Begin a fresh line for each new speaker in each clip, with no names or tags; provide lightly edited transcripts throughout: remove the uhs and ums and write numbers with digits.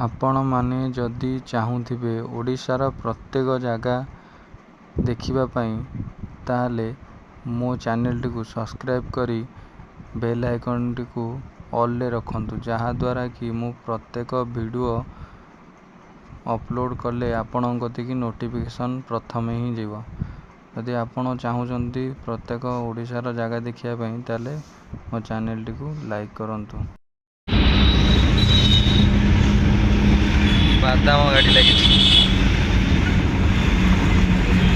ଆପଣମାନେ ଯଦି ଚାହୁଁଥିବେ ଓଡ଼ିଶାର ପ୍ରତ୍ୟେକ ଜାଗା ଦେଖିବା ପାଇଁ, ତାହେଲେ ମୋ ଚ୍ୟାନେଲଟିକୁ ସବସ୍କ୍ରାଇବ୍ କରି ବେଲ୍ ଆଇକନ୍ଟିକୁ ଅଲ୍ରେ ରଖନ୍ତୁ, ଯାହାଦ୍ୱାରା କି ମୁଁ ପ୍ରତ୍ୟେକ ଭିଡ଼ିଓ ଅପଲୋଡ଼ କଲେ ଆପଣଙ୍କ କତିକି ନୋଟିଫିକେସନ୍ ପ୍ରଥମେ ହିଁ ଯିବ। ଯଦି ଆପଣ ଚାହୁଁଛନ୍ତି ପ୍ରତ୍ୟେକ ଓଡ଼ିଶାର ଜାଗା ଦେଖିବା ପାଇଁ, ତାହେଲେ ମୋ ଚ୍ୟାନେଲଟିକୁ ଲାଇକ୍ କରନ୍ତୁ। ବାଦାମ ଗାଡ଼ି ଲାଗିଛି।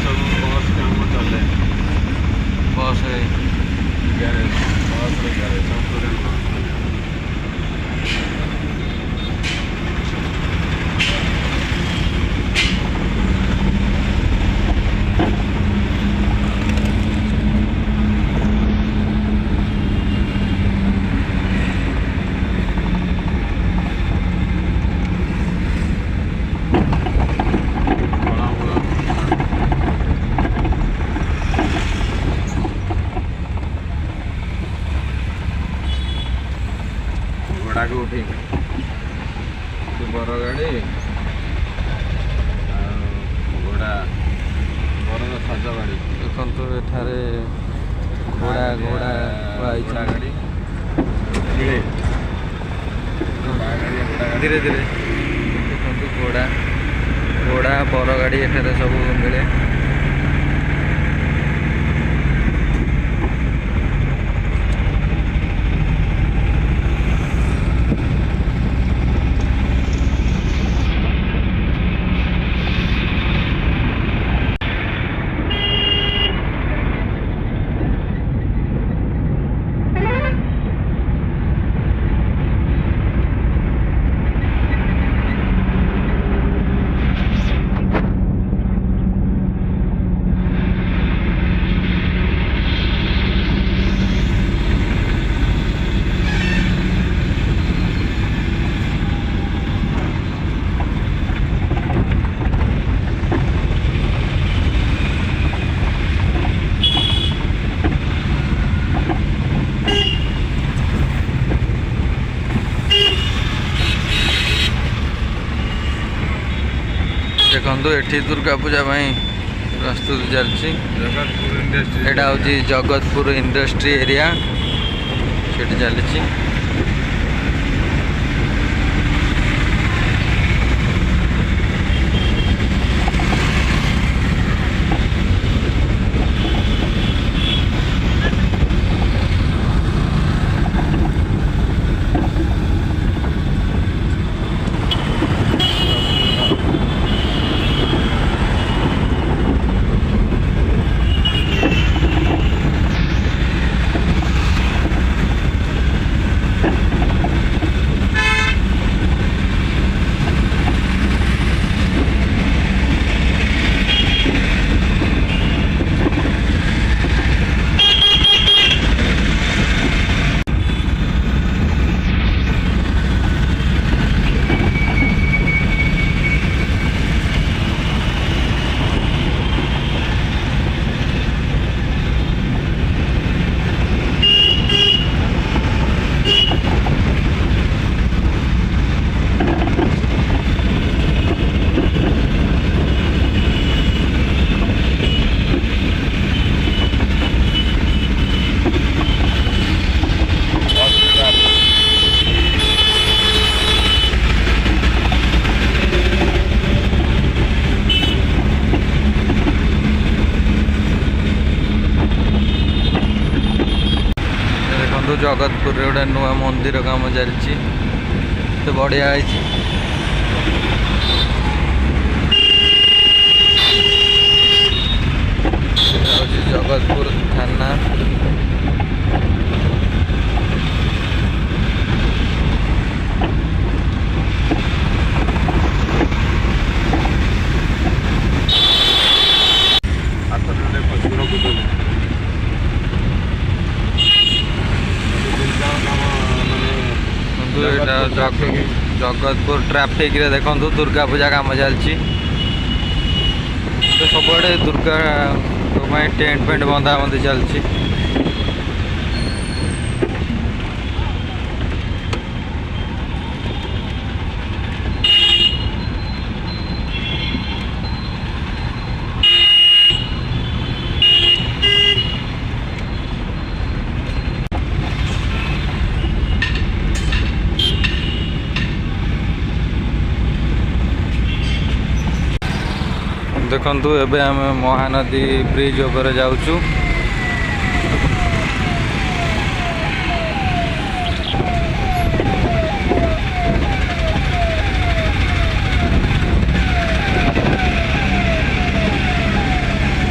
ସବୁ ବସ୍ କାମ ଚଲେ।
ବସ୍ରେ
ଗ୍ୟାରେଜ, ବସ୍ରେ ଗ୍ୟାରେଜ ସବୁରେ ଘୋଡ଼ାକୁ ଉଠେଇ ବର ଗାଡ଼ି ଆଉ ଘୋଡ଼ା ବରର ସଜ ଗାଡ଼ି
ଦେଖନ୍ତୁ। ଏଠାରେ ଘୋଡ଼ା
ଘୋଡ଼ା ଗାଡ଼ି
ଧୀରେ ଧୀରେ ଦେଖନ୍ତୁ। ଘୋଡ଼ା ବର ଗାଡ଼ି ଏଠାରେ ସବୁ ମିଳେ। ଦେଖନ୍ତୁ, ଏଠି ଦୁର୍ଗା ପୂଜା ପାଇଁ ପ୍ରସ୍ତୁତି ଚାଲିଛି। ଏଇଟା ହେଉଛି ଜଗତପୁର ଇଣ୍ଡଷ୍ଟ୍ରି ଏରିଆ, ସେଠି ଚାଲିଛି। ଜଗତପୁରରେ ଗୋଟେ ନୂଆ ମନ୍ଦିର କାମ ଚାଲିଛି, ତ ବଢ଼ିଆ ହେଇଛି। ହେଉଛି ଜଗତପୁର ଥାନା। ଏଇଟା ଜଗତପୁର ଟ୍ରାଫିକ୍ରେ ଦେଖନ୍ତୁ ଦୁର୍ଗା ପୂଜା କାମ ଚାଲିଛି। ସବୁଆଡ଼େ ଦୁର୍ଗା ପାଇଁ ଟେଣ୍ଟ ଫେଣ୍ଟ ବନ୍ଧାବନ୍ଧି ଚାଲିଛି। ଦେଖନ୍ତୁ ଏବେ ଆମେ ମହାନଦୀ ବ୍ରିଜ୍ ଉପରେ ଯାଉଛୁ।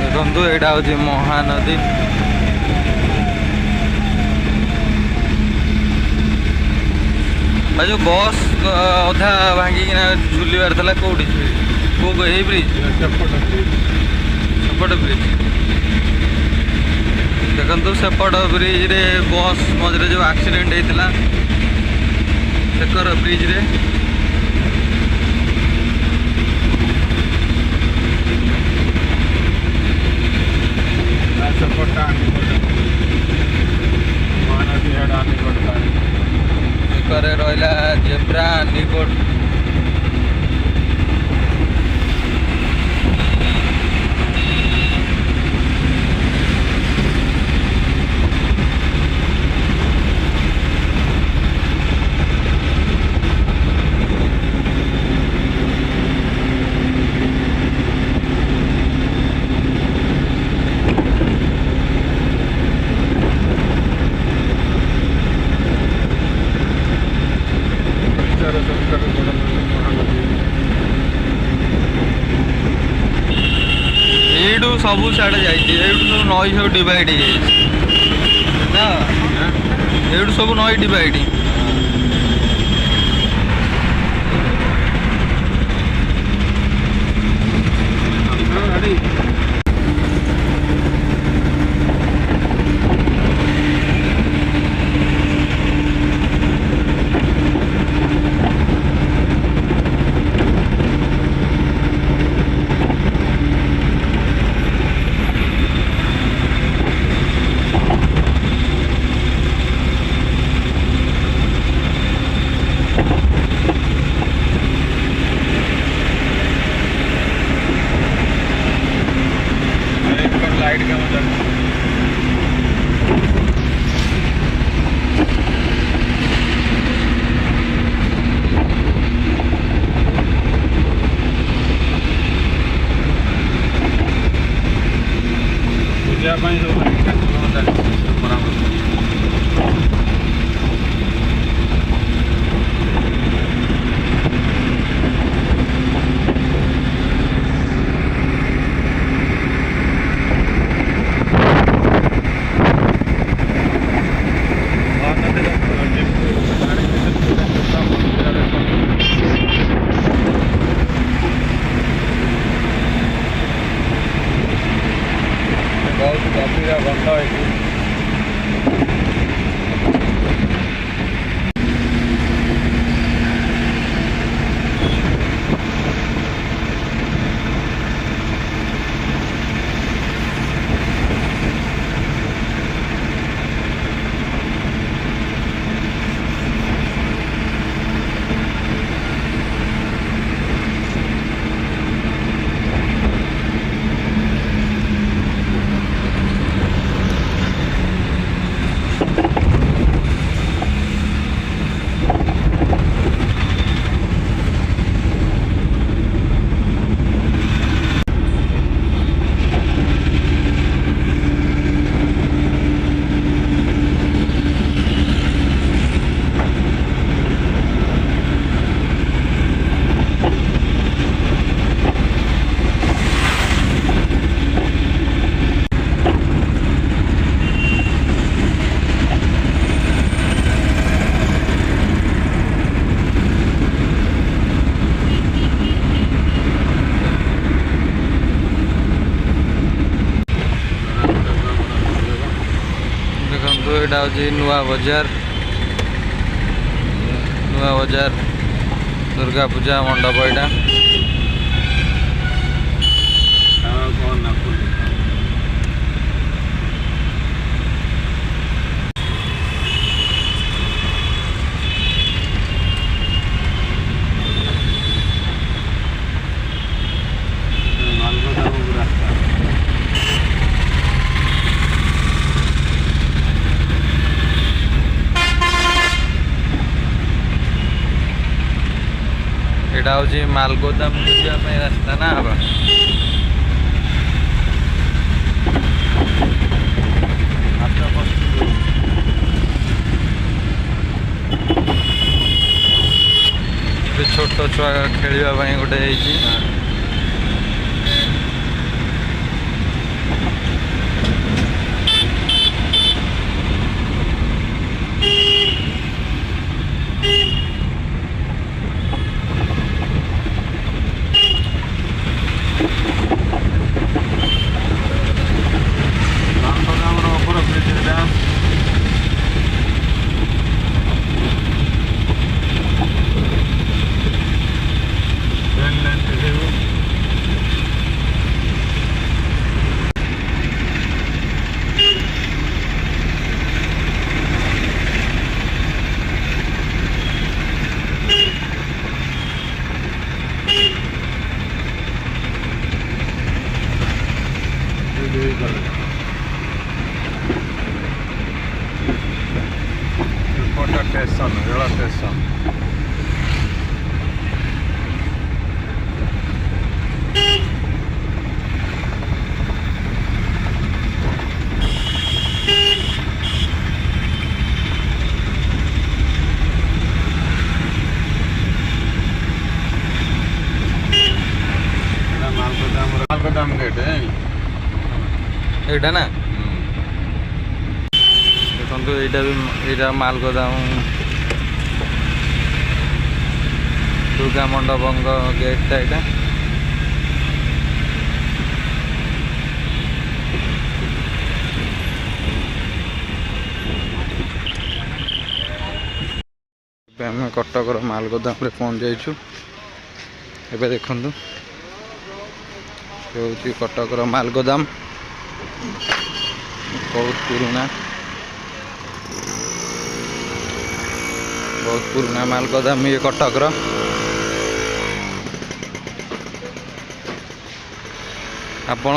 ଦେଖନ୍ତୁ ଏଇଟା ହେଉଛି ମହାନଦୀ। ଆଉ ଯେଉଁ ବସ୍ ଅଧା ଭାଙ୍ଗିକିନା ଝୁଲିବାର ଥିଲା କେଉଁଠି? କେଉଁ ଏଇ ବ୍ରିଜ୍? ସେପଟ ବ୍ରିଜ୍। ଦେଖନ୍ତୁ ସେପଟ ବ୍ରିଜ୍ରେ ବସ୍ ମଝିରେ ଯେଉଁ ଆକ୍ସିଡେଣ୍ଟ ହେଇଥିଲା ସେକର ବ୍ରିଜ୍ରେ। ଏକରେ ରହିଲା ଜେବ୍ରା ନିକୋଟ। ଏଇଠୁ ସବୁ ସିଆଡ଼େ ଯାଇଛି। ଏଇଠୁ ସବୁ ନଈ ସବୁ ଡିଭାଇଡ୍ ହେଇଯାଇଛି ନା, ଏଇଠୁ ସବୁ ନଈ ଡିଭାଇଡ୍। लाइट का मजा। पूजा ପାଇଁ ସବୁ କାର୍ଯ୍ୟକ୍ରମ ଚାଲିଛି ମରାମତି। बहुत गंभीर गंध है। एटा हूँ नुआ बजार दुर्गा पूजा मंडप एटा। एटा हूँ मालगोदाम जावाई रास्ता ना। ଗୋଟେ ଛୋଟ ଛୁଆ ଖେଳିବା ପାଇଁ ଗୋଟେ ହେଇଛି।
ଆମର ଉପର ବ୍ରିଜଟା ଷ୍ଟେସନ ରେଳ ଷ୍ଟେସନ। ମାଲଗୋଦାମ ଗେଟ୍
ଏଇଟା ନା ଦେଖନ୍ତୁ, ଏଇଟା ମାଲଗୋଦାମ ଦୁର୍ଗା ମଣ୍ଡପଙ୍କ ଗେଟ୍ଟା ଏଇଟା। ଏବେ ଆମେ କଟକର ମାଲଗୋଦାମରେ ପହଞ୍ଚି ଯାଇଛୁ। ଏବେ ଦେଖନ୍ତୁ, ଏ ହେଉଛି କଟକର ମାଲଗୋଦାମ, ବହୁତ ପୁରୁଣା ମାଲଗୋଦାମ ଇଏ କଟକର। ଆପଣ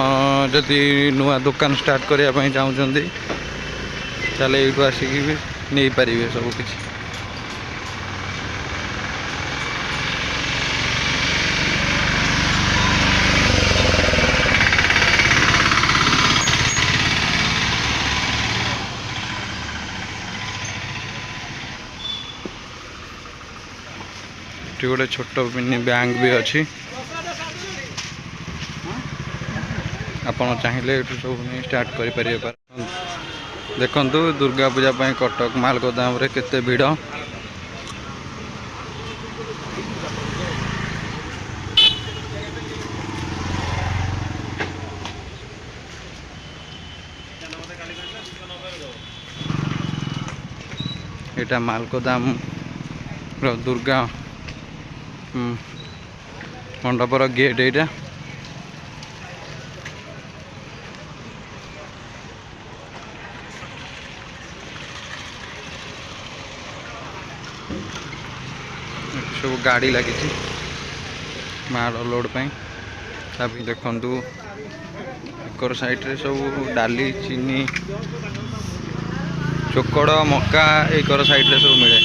ଯଦି ନୂଆ ଦୋକାନ ଷ୍ଟାର୍ଟ କରିବା ପାଇଁ ଚାହୁଁଛନ୍ତି ତାହେଲେ ଏଇଠୁ ଆସିକି ବି ନେଇପାରିବେ ସବୁ କିଛି। ଏଠି ଗୋଟେ ଛୋଟ ମିନି ବ୍ୟାଙ୍କ ବି ଅଛି। ଆପଣ ଚାହିଁଲେ ଏଠୁ ସବୁ ନେଇ ଷ୍ଟାର୍ଟ କରିପାରିବେ। ଦେଖନ୍ତୁ, ଦୁର୍ଗା ପୂଜା ପାଇଁ କଟକ ମାଲଗୋଦାମରେ କେତେ ଭିଡ଼। ଏଇଟା ମାଲଗୋଦାମର ଦୁର୍ଗା ମଣ୍ଡପର ଗେଟ୍ ଏଇଟା। ସବୁ ଗାଡ଼ି ଲାଗିଛି ମାଲ ଲୋଡ୍ ପାଇଁ। ତାପରେ ଦେଖନ୍ତୁ, ଏକର ସାଇଡ଼ରେ ସବୁ ଡାଲି, ଚିନି, ଚୋକଡ଼, ମକା ଏକର ସାଇଡ଼ରେ ସବୁ ମିଳେ।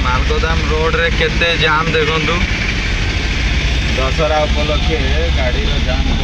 ମାଲଗୋଦାମ ରୋଡରେ କେତେ ଜାମ୍ ଦେଖନ୍ତୁ।
ଦଶହରା ଉପଲକ୍ଷେ ଗାଡ଼ିର ଜାମ୍।